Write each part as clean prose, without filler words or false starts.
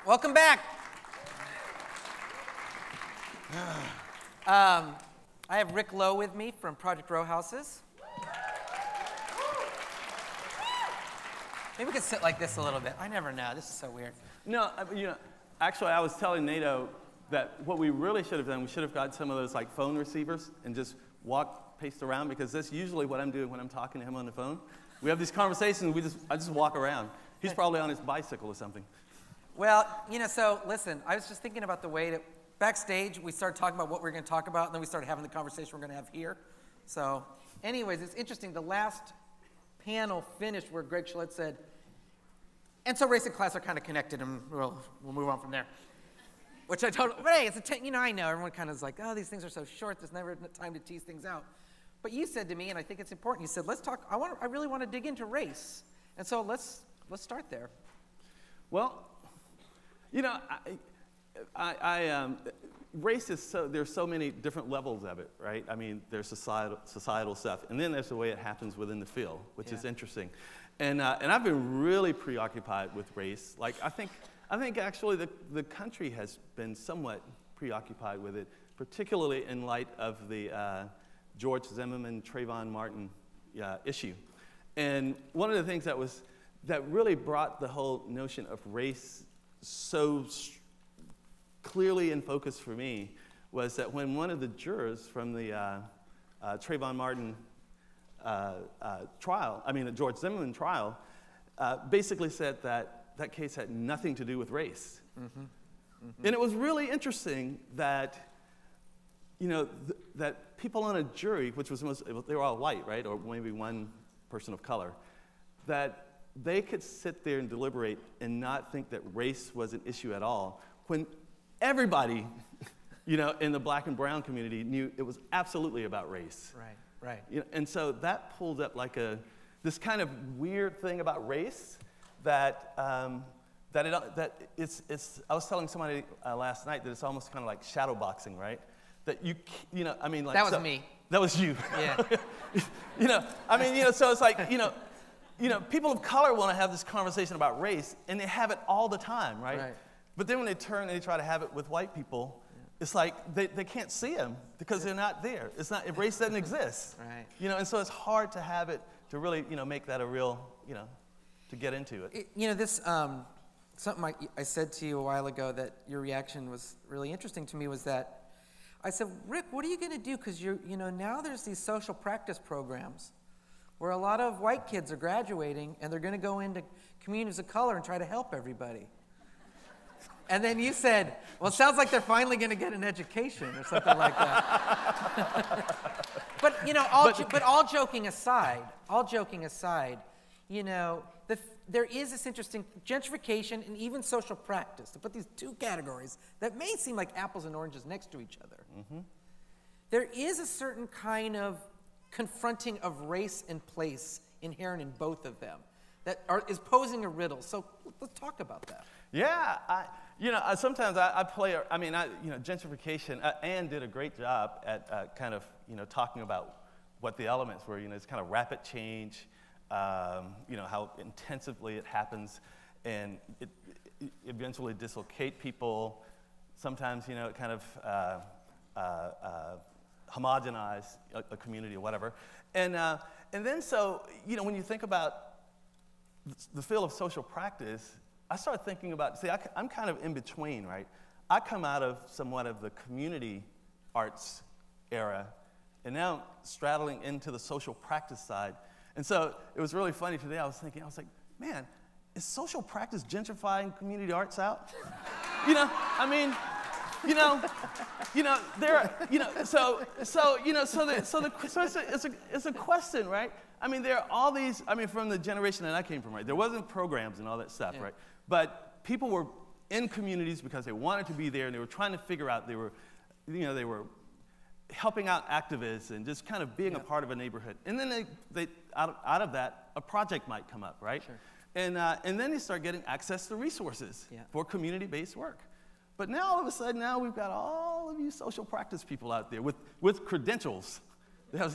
Welcome back. I have Rick Lowe with me from Project Row Houses. Maybe we could sit like this a little bit. I never know. This is so weird. No, actually, I was telling Nato that what we really should have done, we should have got some of those like phone receivers and just paced around, because that's usually what I'm doing when I'm talking to him on the phone. We have these conversations, I just walk around. He's probably on his bicycle or something. Well, so listen, I was just thinking about the way that backstage we started talking about what we were going to talk about, and then we started having the conversation we're going to have here. So anyways, it's interesting. The last panel finished where Greg Shillette said, and so race and class are kind of connected, and we'll move on from there. Which I totally, but hey, it's I know, everyone kind of is like, oh, these things are so short, there's never time to tease things out. But you said to me, and I think it's important, you said, let's talk, I really want to dig into race. And so let's start there. Well, race is there's so many different levels of it, right? I mean, there's societal stuff, and then there's the way it happens within the field, which is interesting. And I've been really preoccupied with race. Like, I think actually the country has been somewhat preoccupied with it, particularly in light of the George Zimmerman, Trayvon Martin issue. And one of the things that really brought the whole notion of race so clearly in focus for me was that when one of the jurors from the Trayvon Martin trial, the George Zimmerman trial, basically said that case had nothing to do with race. Mm-hmm. Mm-hmm. And it was really interesting that, that people on a jury, which was they were all white, right, or maybe one person of color, that they could sit there and deliberate and not think that race was an issue at all, when everybody, in the black and brown community knew it was absolutely about race. Right. And so that pulled up like this kind of weird thing about race that I was telling somebody last night that it's almost kind of like shadow boxing, right? That like that was me. That was you. Yeah. So it's like people of color want to have this conversation about race, and they have it all the time, right? But then when they turn and they try to have it with white people, it's like they can't see them because they're not there. It's not, race doesn't exist. Right. And so it's hard to have it, to really, make that a real, to get into it. This, something I said to you a while ago that your reaction was really interesting to me was that I said, Rick, what are you going to do? Because now there's these social practice programs where a lot of white kids are graduating and they're going to go into communities of color and try to help everybody. And then you said, well, it sounds like they're finally going to get an education or something like that. But all joking aside, there is this interesting gentrification and even social practice, to put these two categories that may seem like apples and oranges next to each other. Mm-hmm. There is a certain kind of confronting of race and place inherent in both of them that is posing a riddle. So let's talk about that. Yeah, sometimes I play, gentrification, Anne did a great job at kind of, talking about what the elements were. It's kind of rapid change, how intensively it happens, and it eventually dislocate people. Sometimes, it kind of homogenize a community or whatever. And then so, when you think about the field of social practice, I started thinking about, I'm kind of in between, right? I come out of somewhat of the community arts era, and now straddling into the social practice side. And so it was really funny today. I was like, man, is social practice gentrifying community arts out? It's a question, right? There are all these, from the generation that I came from, right? There wasn't programs and all that stuff, right? But people were in communities because they wanted to be there, and they were trying to figure out, they were helping out activists and just kind of being a part of a neighborhood. And then they out of that, a project might come up, right? Sure. And then they start getting access to resources for community-based work. But now, all of a sudden, we've got all of you social practice people out there with credentials. They have,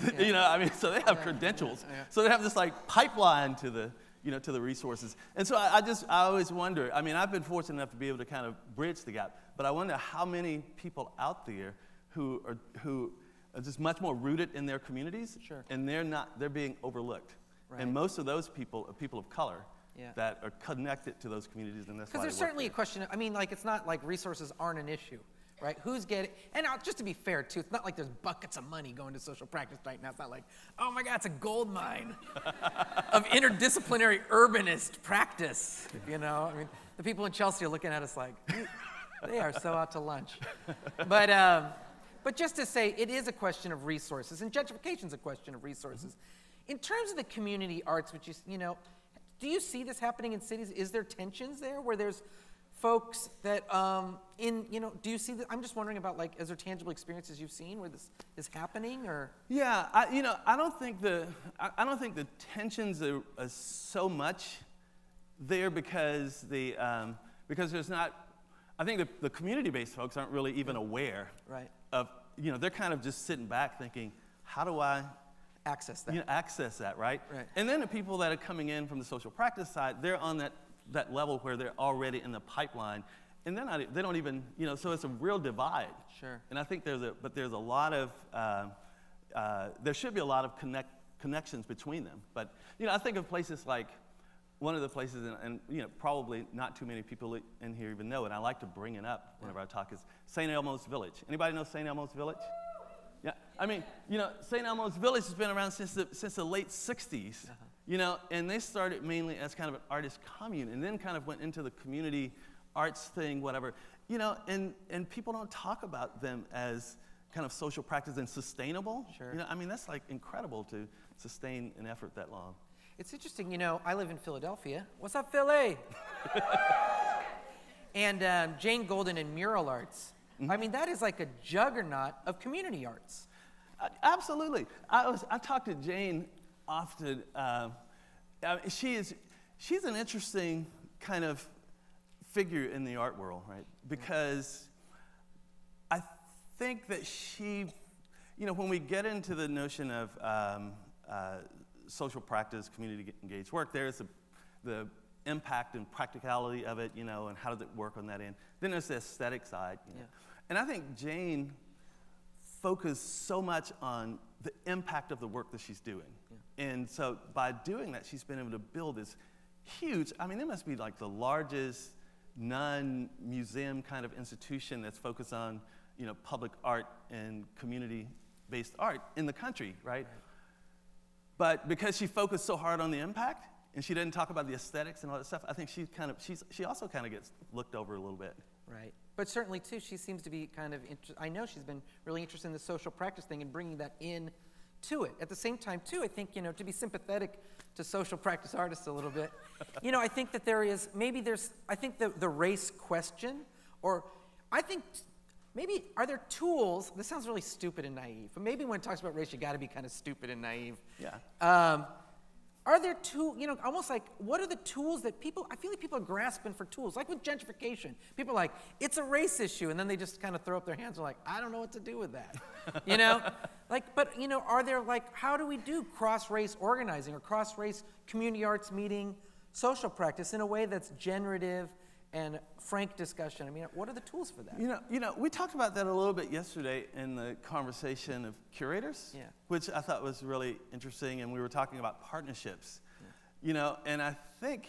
so they have credentials. So they have this like pipeline to the, to the resources. And so I always wonder, I mean, I've been fortunate enough to be able to kind of bridge the gap, but I wonder how many people out there who are just much more rooted in their communities, Sure. and they're being overlooked. Right. And most of those people are people of color Yeah. that are connected to those communities, and that's why Because there's they work certainly a there. question, I mean, like, it's not like resources aren't an issue, right? Who's getting, and just to be fair, too, it's not like there's buckets of money going to social practice right now. It's not like, oh my God, it's a gold mine of interdisciplinary urbanist practice, I mean, the people in Chelsea are looking at us like, they are so out to lunch. But just to say, it is a question of resources, and gentrification is a question of resources. In terms of the community arts, which is, do you see this happening in cities? Is there tensions there where there's folks that, do you see that? I'm just wondering about, like, is there tangible experiences you've seen where this is happening, or? Yeah, I don't think the tensions are so much there because there's not. I think the community-based folks aren't really even aware Right. of, they're kind of just sitting back thinking, how do I Access that. access that, right? Right. And then the people that are coming in from the social practice side, they're on that level where they're already in the pipeline, and they don't even, so it's a real divide. Sure. And I think there's a lot of, there should be a lot of connections between them. But, I think of places like, one of the places, and probably not too many people in here even know it, and I like to bring it up whenever I talk, is St. Elmo's Village. Anybody know St. Elmo's Village? Yeah, I mean, St. Elmo's Village has been around since the late 60s, and they started mainly as kind of an artist commune, and then kind of went into the community arts thing, whatever, and people don't talk about them as kind of social practice and sustainable. Sure. I mean, that's like incredible to sustain an effort that long. It's interesting, I live in Philadelphia. What's up, Philly? And Jane Golden in mural arts. I mean, that is like a juggernaut of community arts. Absolutely. I talk to Jane often. She's an interesting kind of figure in the art world, right? Because I think that she, when we get into the notion of social practice, community engaged work, there's the impact and practicality of it, and how does it work on that end. Then there's the aesthetic side, Yeah. And I think Jane focused so much on the impact of the work that she's doing. Yeah. And so by doing that, she's been able to build this huge, I mean, it must be like the largest non-museum kind of institution that's focused on, public art and community-based art in the country, right? But because she focused so hard on the impact, and she didn't talk about the aesthetics and all that stuff, I think she also kind of gets looked over a little bit. Right. But certainly, too, she seems to be kind of, I know she's been really interested in the social practice thing and bringing that in to it. At the same time, too, I think, to be sympathetic to social practice artists a little bit, I think that I think the race question, or I think maybe, are there tools, this sounds really stupid and naive, but maybe when it talks about race, you got to be kind of stupid and naive. Yeah. Are there almost like, what are the tools that I feel like people are grasping for tools, like with gentrification. People are like, it's a race issue, and then they just kind of throw up their hands and are like, I don't know what to do with that, But, are there, like, how do we do cross-race organizing or cross-race community arts meeting social practice in a way that's generative and frank discussion? I mean, what are the tools for that? We talked about that a little bit yesterday in the conversation of curators, Yeah. which I thought was really interesting, and we were talking about partnerships, and I think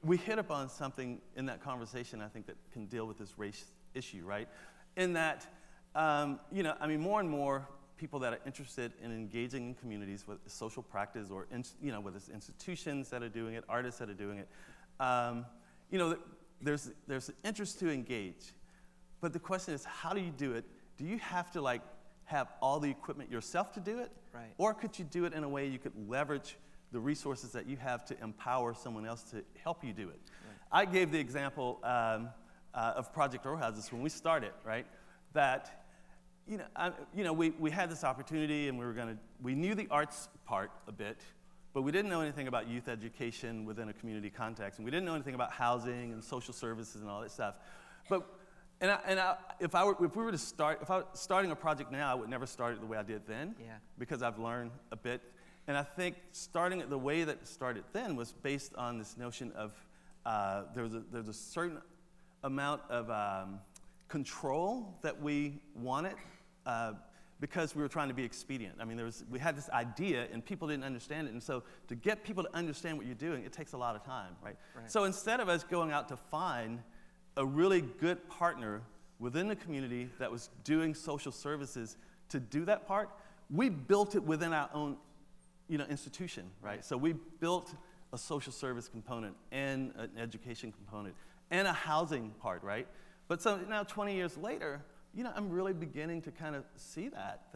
we hit upon something in that conversation, I think, that can deal with this race issue, right? In that, more and more people that are interested in engaging in communities with social practice, or, whether it's institutions that are doing it, artists that are doing it, there's interest to engage, but the question is, how do you do it? Do you have to have all the equipment yourself to do it? Right. Or could you do it in a way you could leverage the resources that you have to empower someone else to help you do it? Right. I gave the example of Project Row Houses when we started, right? That, we had this opportunity, and we knew the arts part a bit, but we didn't know anything about youth education within a community context, and we didn't know anything about housing and social services and all that stuff. But if I was starting a project now, I would never start it the way I did then, Yeah. because I've learned a bit. And I think the way that it started then was based on this notion of there's a certain amount of control that we wanted because we were trying to be expedient. I mean, we had this idea and people didn't understand it. And so to get people to understand what you're doing, it takes a lot of time, right? So instead of us going out to find a really good partner within the community that was doing social services to do that part, we built it within our own institution, right? So we built a social service component and an education component and a housing part, right? But so now 20 years later, I'm really beginning to kind of see that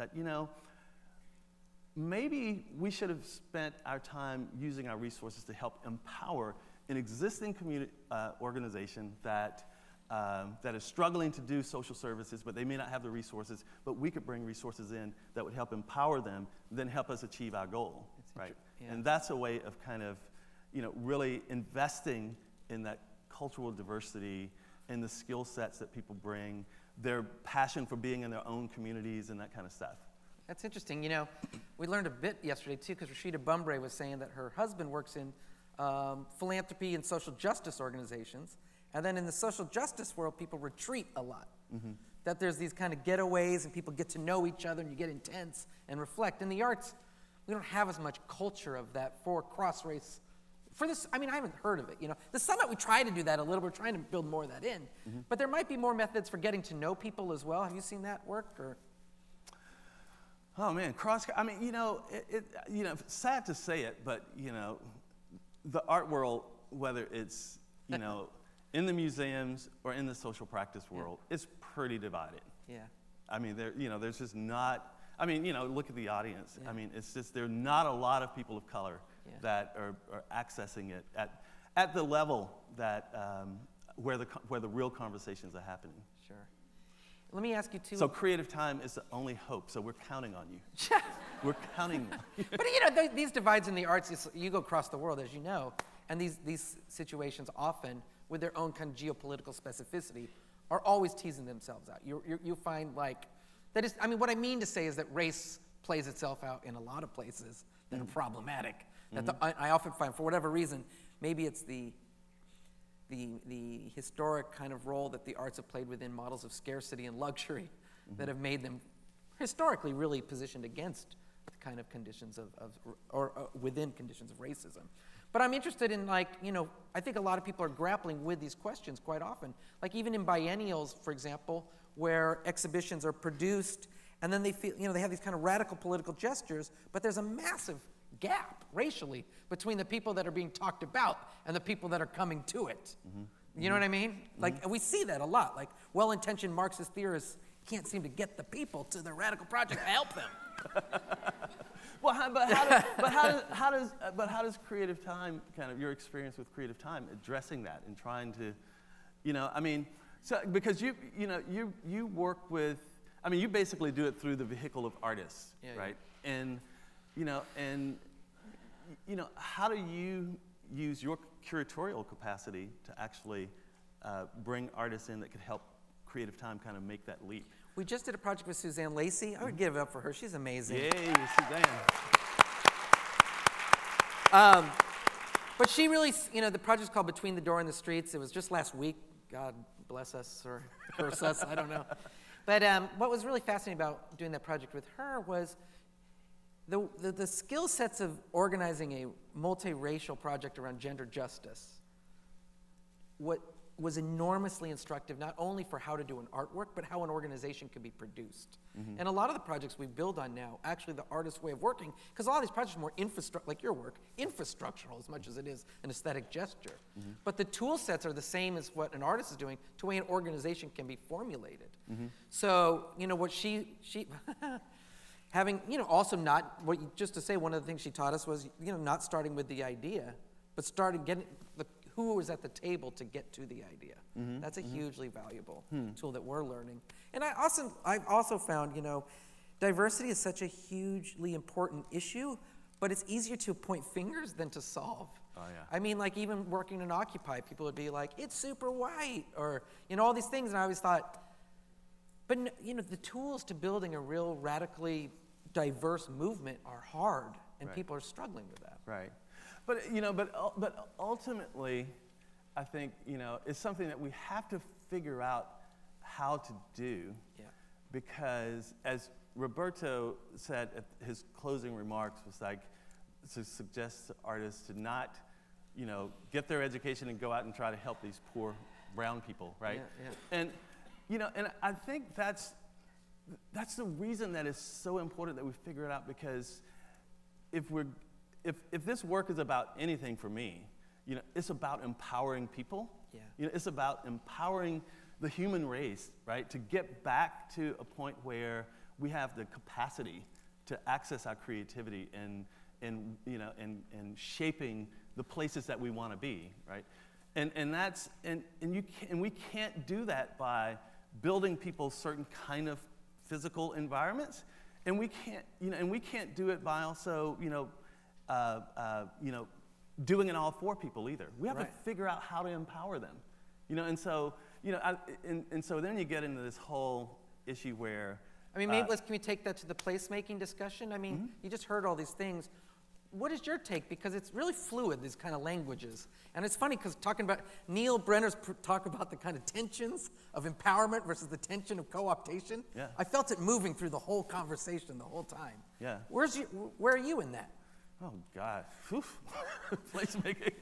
maybe we should have spent our time using our resources to help empower an existing community organization that is struggling to do social services, but they may not have the resources, but we could bring resources in that would help empower them, then help us achieve our goal, right? Yeah. And that's a way of kind of, really investing in that cultural diversity and the skill sets that people bring, their passion for being in their own communities and that kind of stuff. That's interesting. We learned a bit yesterday, too, because Rashida Bumbray was saying that her husband works in philanthropy and social justice organizations. And then in the social justice world, people retreat a lot. Mm-hmm. That there's these kind of getaways and people get to know each other and you get intense and reflect. In the arts, we don't have as much culture of that for cross-race. For this, I haven't heard of it. The Summit, we try to do that a little. We're trying to build more of that in. Mm-hmm. But there might be more methods for getting to know people as well. Have you seen that work? Or? Oh, man, it's sad to say it, but, the art world, whether it's, in the museums or in the social practice world, it's pretty divided. Yeah. There's just not, look at the audience. Yeah. It's just, there are not a lot of people of color that are accessing it at the level that, where the real conversations are happening. Sure. Let me ask you too. So creative time is the only hope, so we're counting on you. We're counting on you. But these divides in the arts, you go across the world, as you know, and these situations often, with their own kind of geopolitical specificity, are always teasing themselves out. You find that is, what I mean to say is that race plays itself out in a lot of places that are problematic. Mm-hmm. I often find, for whatever reason, maybe it's the historic kind of role that the arts have played within models of scarcity and luxury that have made them historically really positioned against the kind of conditions or within conditions of racism. But I'm interested in I think a lot of people are grappling with these questions quite often. Even in biennials, for example, where exhibitions are produced and then they feel, they have these kind of radical political gestures, but there's a massive gap racially between the people that are being talked about and the people that are coming to it. Mm-hmm. You know what I mean? We see that a lot. Well-intentioned Marxist theorists can't seem to get the people to their radical project to help them. Well, how does creative time, kind of your experience with creative time, addressing that and trying to, so because you work with, you basically do it through the vehicle of artists, right? Yeah. And how do you use your curatorial capacity to actually bring artists in that could help creative time kind of make that leap? We just did a project with Suzanne Lacey. I would give it up for her. She's amazing. Yay, Suzanne. But she really, the project's called Between the Door and the Streets. It was just last week. God bless us or curse us, I don't know. But what was really fascinating about doing that project with her was the skill sets of organizing a multiracial project around gender justice. What was enormously instructive, not only for how to do an artwork, but how an organization could be produced. Mm-hmm. And a lot of the projects we build on now, actually the artist's way of working, because a lot of these projects are more like your work, infrastructural as much as it is an aesthetic gesture. Mm-hmm. But the tool sets are the same as what an artist is doing to way an organization can be formulated. Mm-hmm. So, what she having, also not, just to say one of the things she taught us was, not starting with the idea, but starting getting who was at the table to get to the idea. Mm-hmm. That's a hugely valuable tool that we're learning. And I've also found, diversity is such a hugely important issue, but it's easier to point fingers than to solve. Oh, yeah. Even working in Occupy, people would be like, it's super white, or, all these things. And I always thought, but, the tools to building a real radically diverse movement are hard. and people are struggling with that. Right. But, you know, but ultimately, I think, you know, it's something that we have to figure out how to do. Yeah. Because as Roberto said at his closing remarks, was like to suggest to artists to not, you know, get their education and go out and try to help these poor brown people, right? Yeah, yeah. And, you know, and I think that's the reason that it's so important that we figure it out, because if this work is about anything for me, you know, it's about empowering people. Yeah. You know, it's about empowering the human race, right? To get back to a point where we have the capacity to access our creativity and you know, and shaping the places that we want to be, right? And we can't do that by building people certain kind of physical environments, and we can't do it by also, you know, doing it all for people either. We have to figure out how to empower them, you know. And so, you know, and so then you get into this whole issue where, I mean, maybe can we take that to the placemaking discussion? I mean, you just heard all these things. What is your take? Because it's really fluid, these kind of languages. And it's funny because talking about, Neil Brenner's talk about the kind of tensions of empowerment versus the tension of co-optation. Yeah. I felt it moving through the whole conversation the whole time. Yeah. Where are you in that? Oh, God. Placemaking.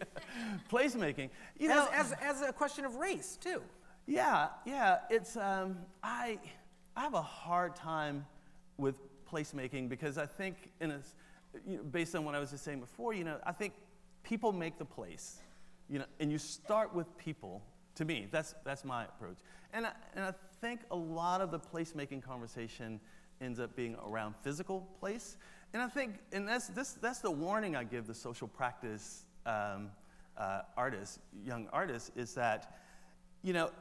Placemaking. You know, as a question of race, too. Yeah. It's, I have a hard time with placemaking because I think, based on what I was just saying before, you know, I think people make the place, you know, and you start with people. To me, that's my approach. And I think a lot of the placemaking conversation ends up being around physical place. And I think, and that's the warning I give the social practice artists, young artists, is that, you know,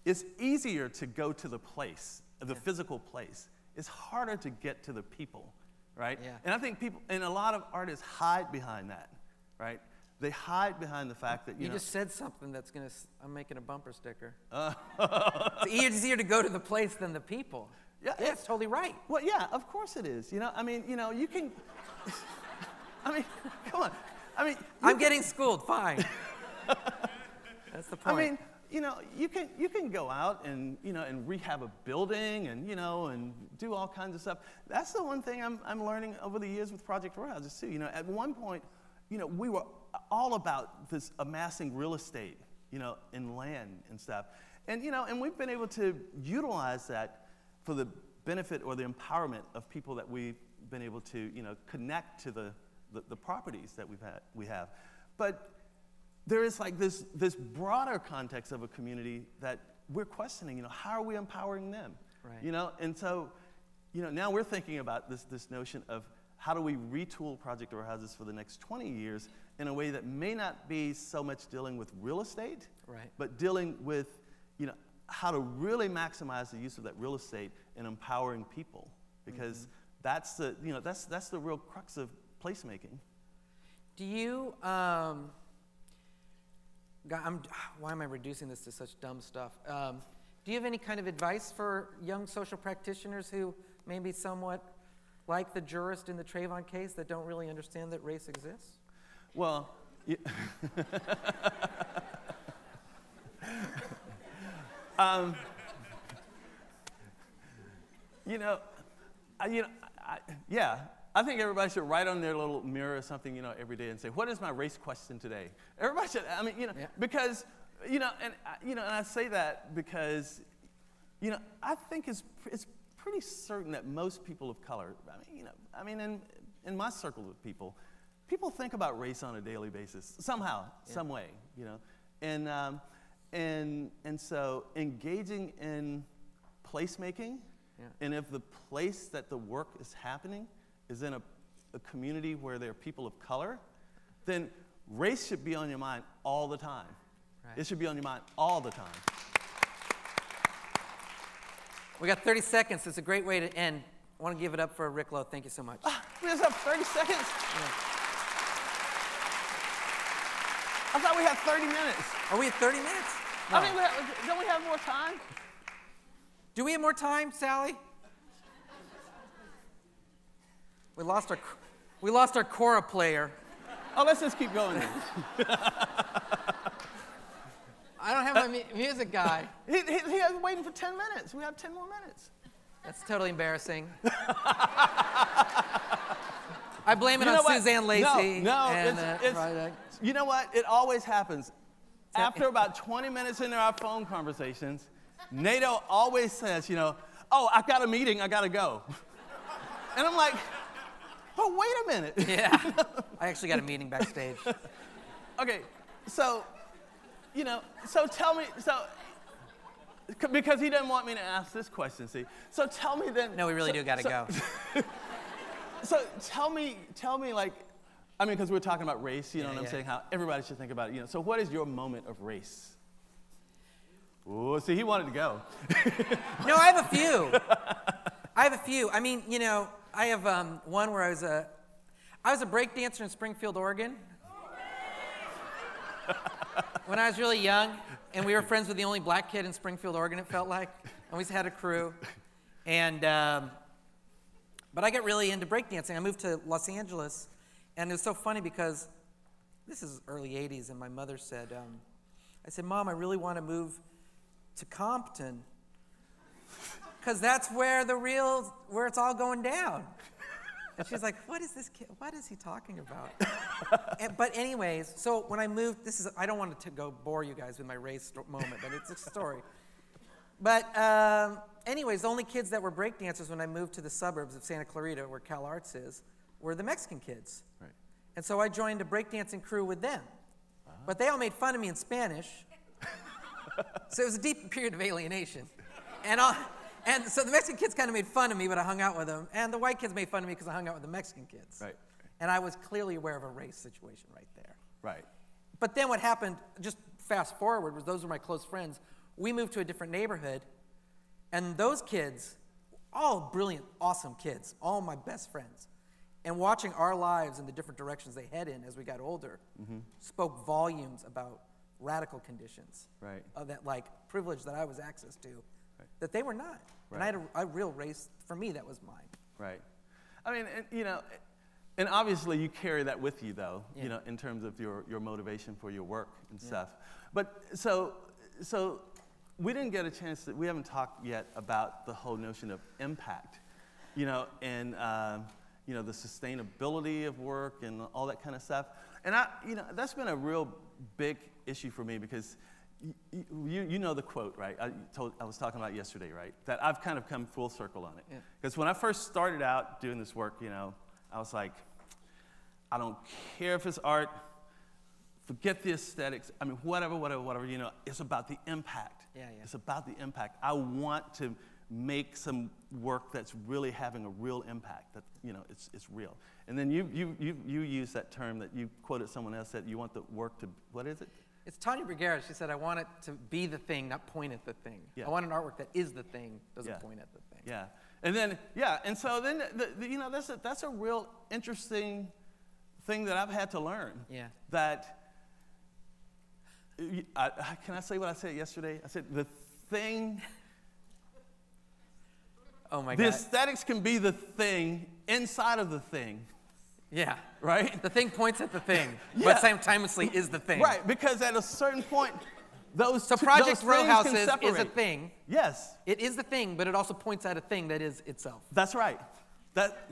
it's easier to go to the place, the physical place. It's harder to get to the people, right? Yeah. And I think people, and a lot of artists hide behind that, right? They hide behind the fact that, you know, just said something that's going to, I'm making a bumper sticker. It's easier to go to the place than the people. Yeah, it's totally right. Well, yeah, of course it is. You know, I mean, you know, you can, I mean, come on. I mean, I'm getting schooled, fine. That's the point. I mean, you know, you can go out and, you know, and rehab a building and, you know, and do all kinds of stuff. That's the one thing I'm learning over the years with Project Row Houses too. You know, at one point, you know, we were all about this amassing real estate, you know, and land and stuff. And, you know, and we've been able to utilize that for the benefit or the empowerment of people that we've been able to, you know, connect to the properties that we have. But there is like this broader context of a community that we're questioning, you know, how are we empowering them? Right. You know, and so, you know, now we're thinking about this notion of how do we retool Project Row Houses for the next 20 years in a way that may not be so much dealing with real estate, but dealing with, you know, how to really maximize the use of that real estate in empowering people, because that's the, you know, that's the real crux of placemaking. Do you, why am I reducing this to such dumb stuff? Do you have any kind of advice for young social practitioners who may be somewhat like the jurist in the Trayvon case that don't really understand that race exists? Well, yeah. Yeah, I think everybody should write on their little mirror or something, you know, every day and say, what is my race question today? Everybody should, I mean, you know, because, you know, and I say that because, you know, I think it's pretty certain that most people of color, in my circle of people think about race on a daily basis, somehow, some way, you know. And so engaging in placemaking, and if the place that the work is happening is in a community where there are people of color, then race should be on your mind all the time. Right. It should be on your mind all the time. We got 30 seconds. It's a great way to end. I want to give it up for Rick Lowe. Thank you so much. We just have 30 seconds? Yeah. I thought we had 30 minutes. Are we at 30 minutes? No. I mean, don't we have more time? Do we have more time, Sally? We lost our We lost our Cora player. Oh, let's just keep going then. I don't have my music guy. He was waiting for 10 minutes. We have 10 more minutes. That's totally embarrassing. I blame it on Suzanne Lacey. No, and, you know what? It always happens. After about 20 minutes into our phone conversations, Nato always says, oh, I've got a meeting, I gotta go. And I'm like, but wait a minute. Yeah, I actually got a meeting backstage. Okay, so tell me, because he didn't want me to ask this question, see. So tell me then. No, we really do gotta go. So tell me like, because we're talking about race, you know what I'm saying, how everybody should think about it, So what is your moment of race? Oh, see, he wanted to go. No, I have a few. I mean, I have one where I was a break dancer in Springfield, Oregon. When I was really young, and we were friends with the only black kid in Springfield, Oregon, it felt like. And we had a crew. And, but I got really into breakdancing. I moved to Los Angeles, and it was so funny because this is early 80s, and my mother said, I said, Mom, I really want to move to Compton, because that's where where it's all going down. And she's like, what is this kid, what is he talking about? But anyways, so when I moved, I don't want to go bore you guys with my race moment, but it's a story. But anyways, the only kids that were breakdancers when I moved to the suburbs of Santa Clarita, where Cal Arts is, were the Mexican kids. Right. And so I joined a breakdancing crew with them. But they all made fun of me in Spanish. So it was a deep period of alienation. And so the Mexican kids kind of made fun of me, but I hung out with them. And the white kids made fun of me because I hung out with the Mexican kids. Right. And I was clearly aware of a race situation right there. Right. But then what happened, just fast forward, was those were my close friends. We moved to a different neighborhood, and those kids, all brilliant, awesome kids, all my best friends, and watching our lives and the different directions they head in as we got older, spoke volumes about radical conditions, right, of that privilege that I was access to, that they were not. Right. And I had a real race, for me, that was mine. Right. I mean, and obviously you carry that with you, though, in terms of your motivation for your work and stuff. But so we didn't get a chance we haven't talked yet about the whole notion of impact, and the sustainability of work and all that kind of stuff. And that's been a real big issue for me, because you know the quote, right? I was talking about yesterday, right? That I've kind of come full circle on it. Because when I first started out doing this work, I was like, I don't care if it's art, forget the aesthetics. I mean, whatever. It's about the impact. It's about the impact. I want to make some work that's really having a real impact. That it's real. And then you use that term that you quoted someone else, that you want the work to, what is it? It's Tanya Bruguera. She said, I want it to be the thing, not point at the thing. Yeah. I want an artwork that is the thing, doesn't point at the thing. Yeah. And then, and so then, that's a real interesting thing that I've had to learn. Yeah. That, can I say what I said yesterday? I said, the thing, oh my the God. aesthetics can be the thing inside of the thing. Yeah. Right? The thing points at the thing, but simultaneously is the thing. Right, because at a certain point, So Project Row Houses is a thing. Yes. It is the thing, but it also points at a thing that is itself. That's right.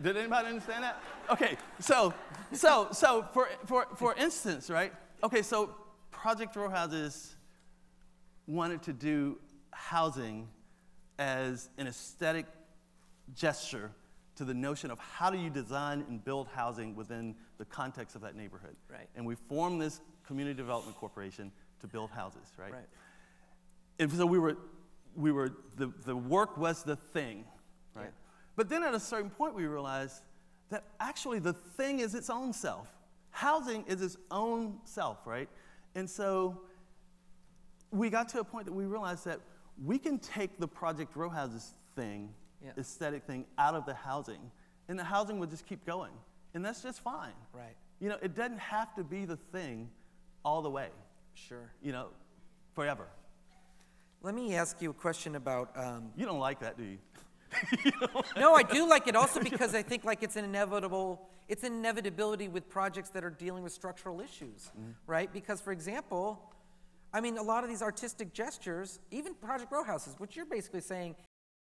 Did anybody understand that? Okay, so for instance, right? Okay, so Project Row Houses wanted to do housing as an aesthetic gesture to the notion of how do you design and build housing within the context of that neighborhood. Right. And we formed this community development corporation to build houses, right? Right. And so the work was the thing, right? Yeah. But then at a certain point we realized that actually the thing is its own self. Housing is its own self, right? And so we got to a point that we realized that we can take the Project Row Houses thing, aesthetic thing, out of the housing, and the housing would just keep going. And that's just fine. Right. It doesn't have to be the thing all the way. Sure. Forever. Let me ask you a question about... You don't like that, do you? No, I do like it also because I think it's an inevitable... it's an inevitability with projects that are dealing with structural issues, right? Because, for example, I mean, a lot of these artistic gestures, even Project Row Houses, which you're basically saying,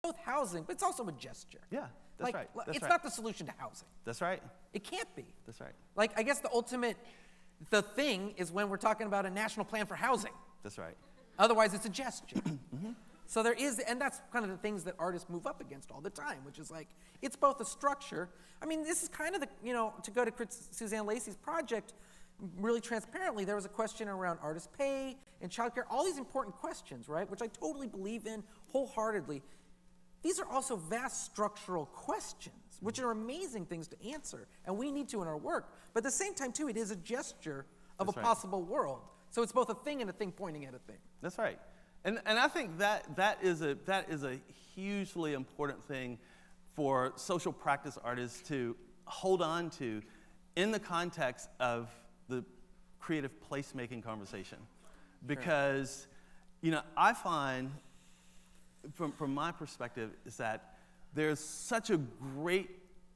both housing, but it's also a gesture. Yeah, that's right. It's not the solution to housing. That's right. It can't be. That's right. Like, I guess the thing is when we're talking about a national plan for housing. That's right. Otherwise, it's a gesture. So there is, and that's kind of the things that artists move up against all the time, which is like, it's both a structure. I mean, this is kind of the, to go to Suzanne Lacey's project, really transparently, there was a question around artist pay and childcare, all these important questions, right, which I totally believe in wholeheartedly. These are also vast structural questions, which are amazing things to answer, and we need to in our work. But at the same time, too, it is a gesture of a possible world. So it's both a thing and a thing pointing at a thing. That's right. And I think that is a hugely important thing for social practice artists to hold on to in the context of the creative placemaking conversation. Because, I find, from my perspective, is that there's such a great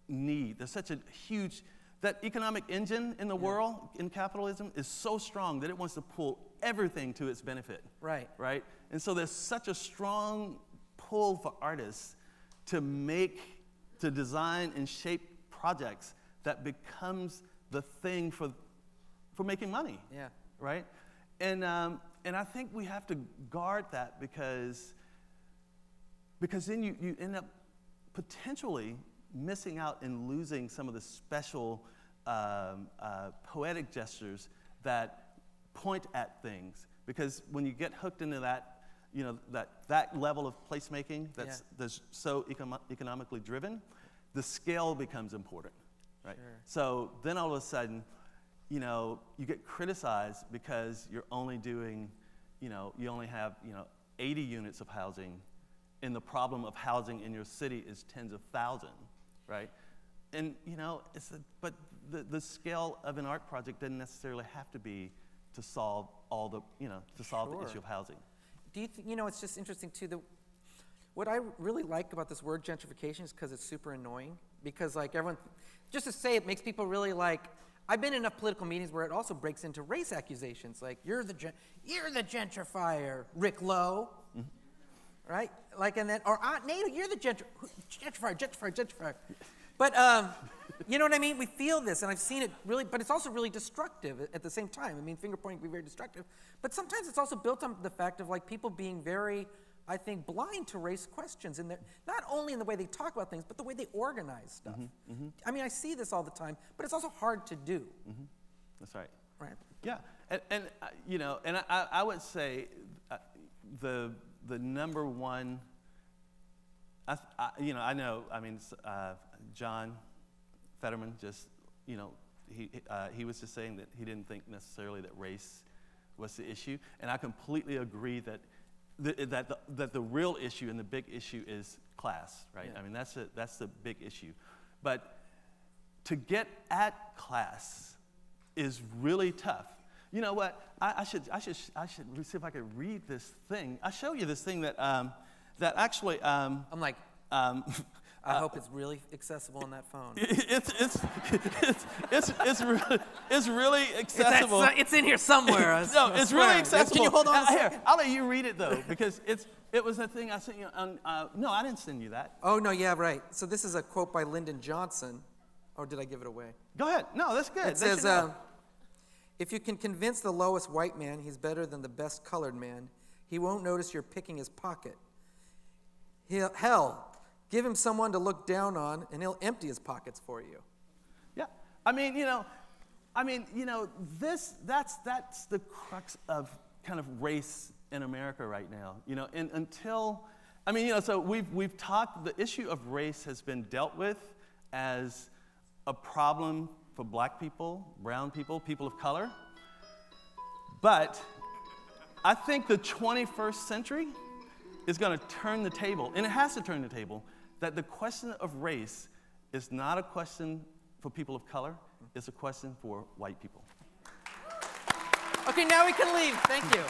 need, there's such a huge, that economic engine in the world, in capitalism, is so strong that it wants to pull everything to its benefit. Right. Right? And so there's such a strong pull for artists to design and shape projects that becomes the thing for making money. Yeah. Right? And I think we have to guard that because then you end up potentially missing out and losing some of the special poetic gestures that point at things. Because when you get hooked into that, that level of placemaking that's so economically driven, the scale becomes important, right? Sure. So then all of a sudden, you get criticized because you're only doing, you only have, 80 units of housing, and the problem of housing in your city is tens of thousands, right? And, but the scale of an art project doesn't necessarily have to be to solve all the, to solve the issue of housing. Do you think, it's just interesting too, what I really like about this word gentrification is because it's super annoying. Because like everyone, just to say it makes people really like, I've been in enough political meetings where it also breaks into race accusations. Like, you're the gentrifier, Rick Lowe. Right? Like, and then, or Nato, you're the gentrifier. But, you know what I mean? We feel this, and I've seen it really, but it's also really destructive at the same time. I mean, finger pointing can be very destructive. But sometimes it's also built on the fact of, like, people being very, I think, blind to race questions. And not only in the way they talk about things, but the way they organize stuff. I mean, I see this all the time, but it's also hard to do. That's right. Right. Yeah. And I would say the number one, I know, John Fetterman just, he was just saying that he didn't think necessarily that race was the issue, and I completely agree that the real issue and the big issue is class, right? Yeah. I mean, that's the big issue, but to get at class is really tough. You know what? I should see if I could read this thing. I'll show you this thing that that actually. I'm like. I hope it's really accessible on that phone. It's really accessible. It's in here somewhere. No, it's really accessible. Can you hold on? Here, I'll let you read it though, because it was a thing I sent you on. No, I didn't send you that. Oh no, yeah, right. So this is a quote by Lyndon Johnson. Or did I give it away? Go ahead. No, that's good. It says, if you can convince the lowest white man he's better than the best colored man, he won't notice you're picking his pocket. Hell, give him someone to look down on, and he'll empty his pockets for you. Yeah, that's the crux of kind of race in America right now. And until, so we've talked. The issue of race has been dealt with as a problem for black people, brown people, people of color. But I think the 21st century is going to turn the table, and it has to turn the table, that the question of race is not a question for people of color, it's a question for white people. Okay, now we can leave. Thank you.